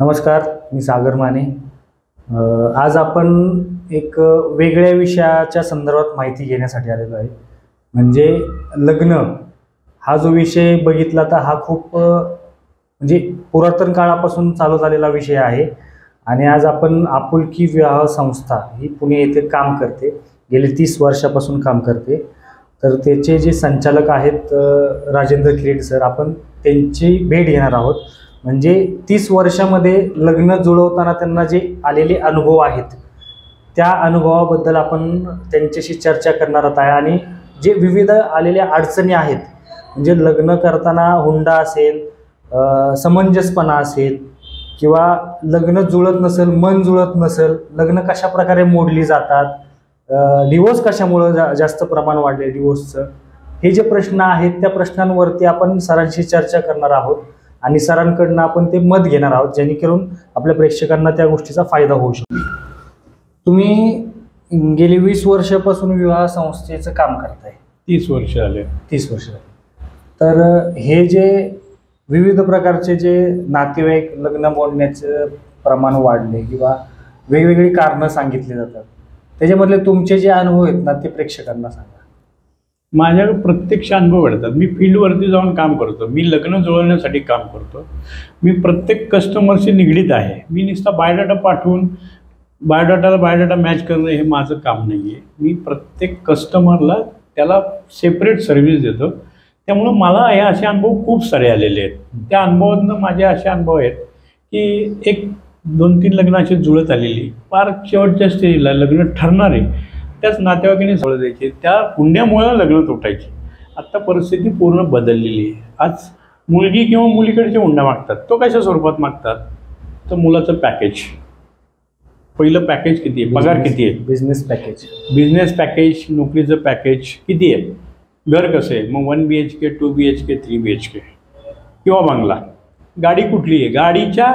नमस्कार, मी सागर माने. आज आपण एक वेगळ्या विषयाच्या संदर्भात माहिती घेण्यासाठी आलेलो आहे. म्हणजे लग्न हा जो विषय बघितला तर हा खूप म्हणजे पुरातन काळापासून चालू झालेला विषय आहे. आणि आज आपण आपुलकी विवाह संस्था ही पुणे येथे काम करते, गेले 30 वर्षापासून काम करते. तर त्याचे जे संचालक आहेत राजेंद्र खिरेड सर, आपण त्यांची भेट घेणार आहोत. म्हणजे 30 वर्षामध्ये लग्न जुळवताना त्यांना जे आलेले अनुभव आहेत त्या अनुभवाबद्दल आपण त्यांच्याशी चर्चा करणार आहे. आणि जे विविध आलेल्या अडचणी आहेत, म्हणजे लग्न करताना हुंडा असेल, समंजसपणा असेल, किंवा लग्न जुळत नसेल, मन जुळत नसेल, लग्न कशा प्रकारे मोडली जातात, डिवोर्स कशामुळं जास्त प्रमाण वाढले डिवोर्सचं, हे जे प्रश्न आहेत त्या प्रश्नांवरती आपण सरांशी चर्चा करणार आहोत. आणि सरांकडनं आपण ते मत घेणार आहोत, जेणेकरून आपल्या प्रेक्षकांना त्या गोष्टीचा फायदा होऊ शकतो. तुम्ही गेली 20 वर्षापासून विवाह संस्थेचं काम करताय. 30 वर्ष आले. 30 वर्ष झाले. तर हे जे विविध प्रकारचे जे नातेवाईक लग्न मोडण्याचं प्रमाण वाढले किंवा वेगवेगळी कारणं सांगितली जातात, त्याच्यामधले तुमचे जे अनुभव आहेत ना ते प्रेक्षकांना सांगा. माझ्याकडे प्रत्यक्ष अनुभव येतात. मी फील्डवरती जाऊन काम करतो. मी लग्न जुळवण्यासाठी काम करतो. मी प्रत्येक कस्टमरशी निगडीत आहे. मी नुसता बायोडाटा पाठवून बायोडाटा मॅच करणं हे माझं काम नाही आहे. मी प्रत्येक कस्टमरला त्याला सेपरेट सर्व्हिस देतो. त्यामुळं मला हे असे अनुभव खूप सारे आलेले आहेत. त्या अनुभवातनं माझे असे अनुभव आहेत की 1-2-3 लग्न अशी जुळत आलेली, फार शेवटच्या स्टेजला लग्न ठरणारे त्याच नातेवाईकांनी सवळ द्यायचे, त्या हुंड्यामुळं लग्न तुटायचे. आत्ता परिस्थिती पूर्ण बदललेली आहे. आज मुलगी किंवा मुलीकडचे हुंडा मागतात. तो कशा स्वरूपात मागतात? तर मुलाचं पॅकेज, पहिलं पॅकेज किती आहे, पगार किती आहे, बिझनेस पॅकेज, नोकरीचं पॅकेज किती आहे, घर कसं आहे, मग 1 BHK, 2 BHK, 3 BHK किंवा बंगला, गाडी कुठली आहे, गाडीच्या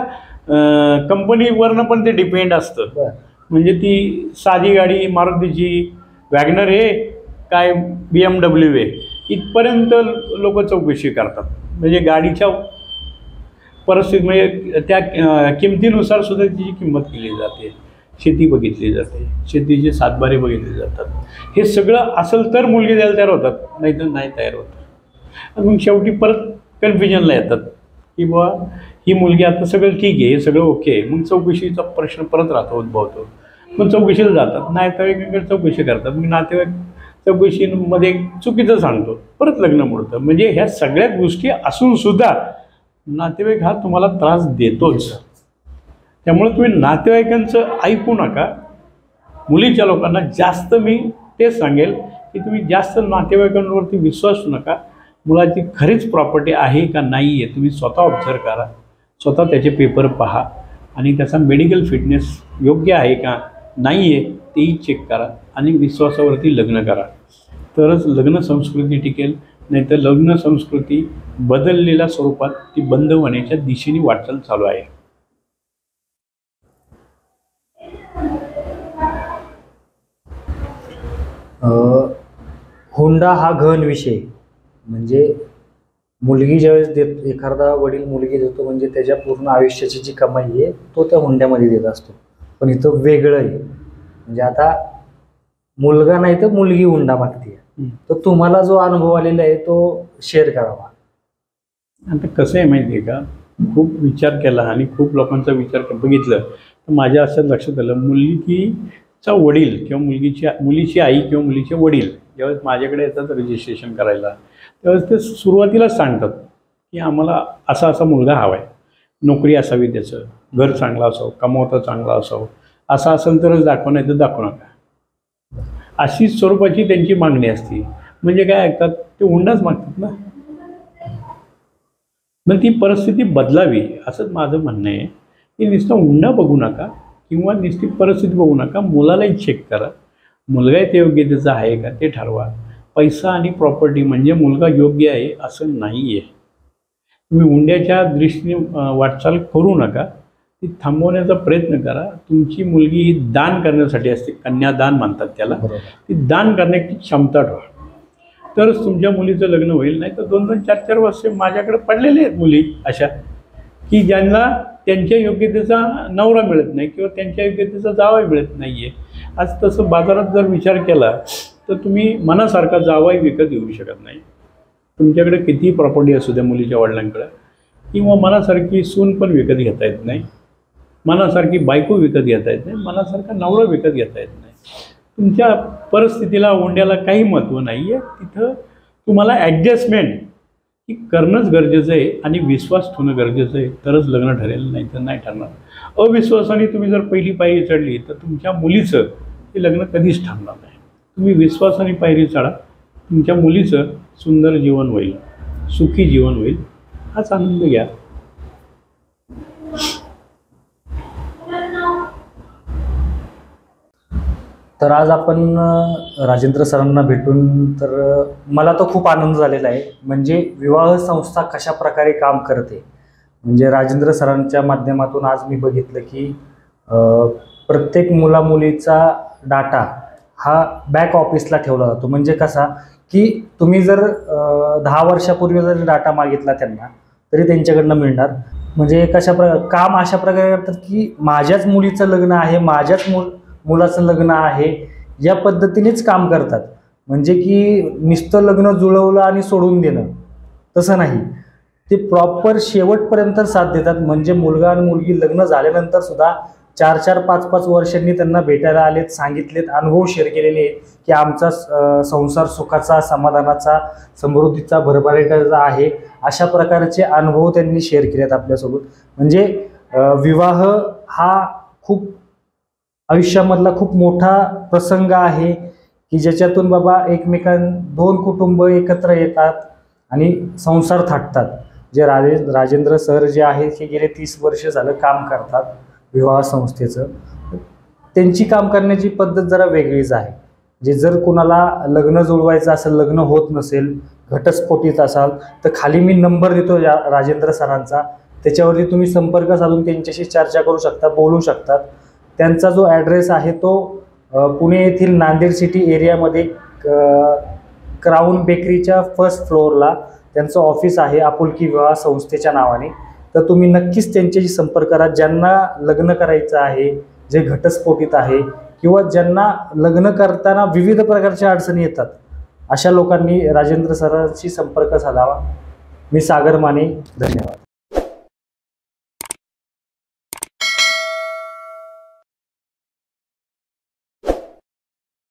कंपनीवरनं पण ते डिपेंड असतं. म्हणजे ती साधी गाडी मारुतीची वॅगनर आहे काय BMW आहे, इथपर्यंत लोक चौकशी करतात. म्हणजे गाडीच्या परिस्थिती, म्हणजे त्या किमतीनुसार सुद्धा तिची किंमत केली जाते. शेती बघितली जाते, शेतीचे सातबारे बघितले जातात. हे सगळं असेल तर मुलगी द्यायला तयार होतात, नाही तर नाही तयार होतात. मग शेवटी परत कन्फ्युजनला येतात की बुवा ही मुलगी आता सगळं ठीक आहे, हे सगळं ओके आहे. मग चौकशीचा प्रश्न परत राहतो, उद्भवतो. मग चौकशीला जातात, नातेवाईकांकडे चौकशी करतात. मी नातेवाईक चौकशीमध्ये चुकीचं सांगतो, परत लग्न मोडतं. म्हणजे ह्या सगळ्या गोष्टी असूनसुद्धा नातेवाईक हा तुम्हाला त्रास देतोच. त्यामुळे तुम्ही नातेवाईकांचं ऐकू नका. मुलीच्या लोकांना जास्त मी तेच सांगेल की तुम्ही जास्त नातेवाईकांवरती विश्वास नका. मुलाची खरीच प्रॉपर्टी आहे का नाही आहे तुम्ही स्वतः ऑब्झर्व करा, स्वतः त्याचे पेपर पहा आणि त्याचा मेडिकल फिटनेस योग्य आहे का नाही आहे तेही चेक करा आणि विश्वासावरती लग्न करा. तरच लग्न संस्कृती टिकेल. नाहीतर लग्न संस्कृती बदललेल्या स्वरूपात ती बंद होण्याच्या दिशेने वाटचाल चालू आहे. हुंडा हा गहन विषय. म्हणजे मुलगी ज्यावेळेस देत, एखादा वडील मुलगी देतो म्हणजे त्याच्या पूर्ण आयुष्याची जी कमाई आहे तो त्या हुंड्यामध्ये देत असतो. पण इथं वेगळं आहे. म्हणजे आता मुलगा नाही तर मुलगी हुंडा मागते. तर तुम्हाला जो अनुभव आलेला आहे तो शेअर करावा. आता कसं आहे माहिती आहे का, खूप विचार केला आणि खूप लोकांचा विचार बघितलं तर माझ्या असं लक्षात आलं, मुलगीचा वडील किंवा मुलीची आई किंवा मुलीचे वडील ज्यावेळेस माझ्याकडे येतात रजिस्ट्रेशन करायला, त्यावेळेस ते सुरुवातीलाच सांगतात की आम्हाला असा मुलगा हवा आहे, नोकरी असावी, त्याचं घर चांगलं असावं, कमावता चांगला असावं, असं असेल तरच दाखवा, नाही तर दाखवू नका. अशी स्वरूपाची त्यांची मागणी असते. म्हणजे काय ऐकतात ते हुंडाच मागतात ना. मग ती परिस्थिती बदलावी असंच माझं म्हणणं आहे की नुसतं हुंडा बघू नका किंवा नुसती परिस्थिती बघू नका, मुलालाही चेक करा. मुलगा ते योग्यतेचा आहे का ते ठरवा. पैसा आणि प्रॉपर्टी म्हणजे मुलगा योग्य आहे असं नाही आहे. तुम्ही हुंड्याच्या दृष्टीने वाटचाल करू नका, ती थांबवण्याचा प्रयत्न करा. तुमची मुलगी ही दान करण्यासाठी असते, कन्यादान म्हणतात त्याला. ती दान करण्याची क्षमता ठेवा, तरच तुमच्या मुलीचं लग्न होईल. नाही तर 2-2, 4-4 वर्ष माझ्याकडे पडलेले आहेत मुली अशा की ज्यांना त्यांच्या योग्यतेचा नवरा मिळत नाही किंवा त्यांच्या योग्यतेचा जावई मिळत नाही आहे. आज तसं बाजारात जर विचार केला तर तुम्ही मनासारखा जावई विकत घेऊ शकत नाही. तुमच्याकडे कितीही प्रॉपर्टी असू द्या मुलीच्या वडिलांकडे, किंवा मनासारखी सून पण विकत घेता येत नाही, मनासारखी बायको विकत घेता येत नाही, मनासारखा नवरा विकत घेता येत नाही. तुमच्या परिस्थितीला ओंड्याला काही महत्त्व नाही आहे. तिथं तुम्हाला ॲडजस्टमेंट ही करणंच गरजेचं आहे आणि विश्वास ठेवणं गरजेचं आहे, तरच लग्न ठरेल, नाही तर नाही ठरणार. अविश्वासाने तुम्ही जर पहिली पायरी चढली तर तुमच्या मुलीचं हे लग्न कधीच ठरणार नाही. तुम्ही विश्वासाने पायरी चढा, तुमच्या मुलीचं सुंदर जीवन होईल, सुखी जीवन होईल, हाच आनंद घ्या. तर आज आपण राजेंद्र सरांना भेटून तर मला तो खूप आनंद झालेला आहे. म्हणजे विवाह संस्था कशा प्रकारे काम करते, म्हणजे राजेंद्र सरांच्या माध्यमातून आज मी बघितलं की प्रत्येक मुलामुलीचा डाटा हा बॅक ऑफिसला ठेवला जातो. म्हणजे कसा की तुम्ही जर 10 वर्षापूर्वी जर डाटा मागितला त्यांना तरी त्यांच्याकडनं मिळणार. म्हणजे काम अशा प्रकारे करतात की माझ्याच मुलीचं लग्न आहे, माझ्याच मुलाचं लग्न आहे, या पद्धतीनेच काम करतात. म्हणजे की नुसतं लग्न जुळवलं आणि सोडून देणं तसं नाही, ते प्रॉपर शेवटपर्यंत साथ देतात. म्हणजे मुलगा आणि मुलगी लग्न झाल्यानंतर सुद्धा 4-4, 5-5 वर्षांनी त्यांना भेटायला आलेत, सांगितलेत, अनुभव शेअर केलेले आहेत की आमचा संसार सुखाचा, समाधानाचा, समृद्धीचा, भरभराटीचा आहे. अशा प्रकारचे अनुभव त्यांनी शेअर केलेत आपल्यासोबत. म्हणजे विवाह हा खूप आयुष्यामधला खूप मोठा प्रसंग आहे की ज्याच्यातून बाबा दोन कुटुंब एकत्र येतात आणि संसार थाटतात. जे राजेंद्र सर जे आहेत हे गेले 30 वर्ष झालं काम करतात विवाह संस्थेचं. त्यांची काम करण्याची पद्धत जरा वेगळीच आहे. जे जर कोणाला लग्न जुळवायचं असेल, लग्न होत नसेल, घटस्फोटीत असाल तर खाली मी नंबर देतो राजेंद्र सरांचा, त्याच्यावरती तुम्ही संपर्क साधून त्यांच्याशी चर्चा करू शकता, बोलू शकतात. त्यांचा जो ॲड्रेस आहे तो पुणे येथील नांदेड सिटी एरियामध्ये क्राऊन बेकरीच्या 1st फ्लोअरला त्यांचं ऑफिस आहे, आपुलकी विवाह संस्थेच्या नावाने. तर तुम्ही नक्कीच त्यांच्याशी संपर्क करा. ज्यांना लग्न करायचं आहे, जे घटस्फोटीत आहे किंवा ज्यांना लग्न करताना विविध प्रकारच्या अडचणी येतात, अशा लोकांनी राजेंद्र सरांशी संपर्क साधावा. मी सागर माने, धन्यवाद.